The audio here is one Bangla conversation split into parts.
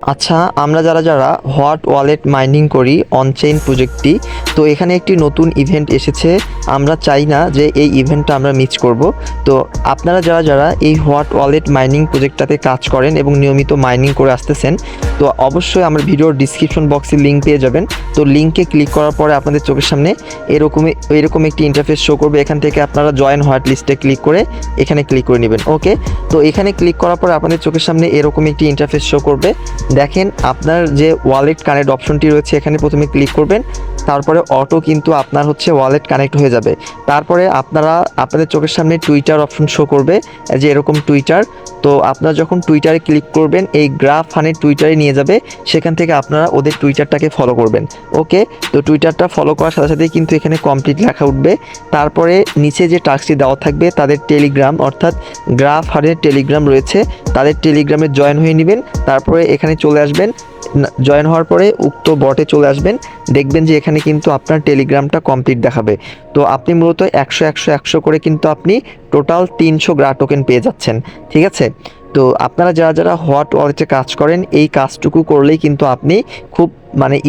আচ্ছা, আমরা যারা হট ওয়ালেট মাইনিং করি অনচেইন প্রজেক্টটি, তো এখানে একটি নতুন ইভেন্ট এসেছে। আমরা চাই না যে এই ইভেন্টটা আমরা মিস করব। তো আপনারা যারা এই হট ওয়ালেট মাইনিং প্রজেক্টটাতে কাজ করেন এবং নিয়মিত মাইনিং করে আসতেছেন, তো অবশ্যই আমার ভিডিওর ডিসক্রিপশন বক্সে লিঙ্ক পেয়ে যাবেন। তো লিঙ্কে ক্লিক করার পরে আপনাদের চোখের সামনে এরকম একটি ইন্টারফেস শো করবে। এখান থেকে আপনারা জয়েন হোয়াইট লিস্টে ক্লিক করে এখানে ক্লিক করে নেবেন। ওকে, তো এখানে ক্লিক করার পরে আপনাদের চোখের সামনে এরকম একটি ইন্টারফেস শো করবে। দেখেন আপনার যে ওয়ালেট কানেক্ট অপশনটি রয়েছে এখানে প্রথমে ক্লিক করবেন, তারপরে অটো কিন্তু আপনার হচ্ছে ওয়ালেট কানেক্ট হয়ে যাবে। তারপরে আপনাদের চোখের সামনে টুইটার অপশন শো করবে, যে এরকম টুইটার। তো আপনারা যখন টুইটারে ক্লিক করবেন এই গ্রাফ হানি টুইটারে নিয়ে যাবে, সেখান থেকে আপনারা ওদের টুইটারটাকে ফলো করবেন। ওকে, তো টুইটারটা ফলো করার সাথে সাথেই কিন্তু এখানে কমপ্লিট লেখা উঠবে। তারপরে নিচে যে টাস্কটি দেওয়া থাকবে তাদের টেলিগ্রাম অর্থাৎ গ্রাফ হানের টেলিগ্রাম রয়েছে, তাদের টেলিগ্রামে জয়েন হয়ে নেবেন। তারপরে এখানে চলে আসবেন, জয়েন হওয়ার পরে উক্ত বটে চলে আসবেন। দেখবেন যে এখানে কিন্তু আপনার টেলিগ্রামটা কমপ্লিট দেখাবে। তো আপনি মূলত 100 করে কিন্তু আপনি টোটাল 300 গ্রা টোকেন পেয়ে যাচ্ছেন। ঠিক আছে, তো আপনারা যারা হট ওয়ালেটে কাজ করেন এই কাজটুকু করলেই কিন্তু আপনি খুব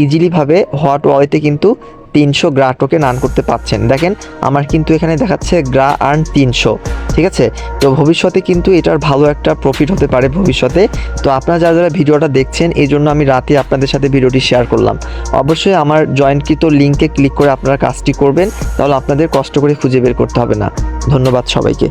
ইজিলিভাবে হট ওয়ালেটে কিন্তু 300 গ্রা টোকেন আর্ন করতে পারছেন। দেখেন আমার কিন্তু এখানে দেখাচ্ছে গ্রা আর্ন 300। ঠিক আছে, তো ভবিষ্যতে কিন্তু এটার ভালো একটা প্রফিট হতে পারে ভবিষ্যতে। তো আপনারা যারা ভিডিওটা দেখছেন এই জন্য আমি রাতে আপনাদের সাথে ভিডিওটি শেয়ার করলাম। অবশ্যই আমার জয়েন্টকৃত লিঙ্কে ক্লিক করে আপনারা কাজটি করবেন, তাহলে আপনাদের কষ্ট করে খুঁজে বের করতে হবে না। ধন্যবাদ সবাইকে।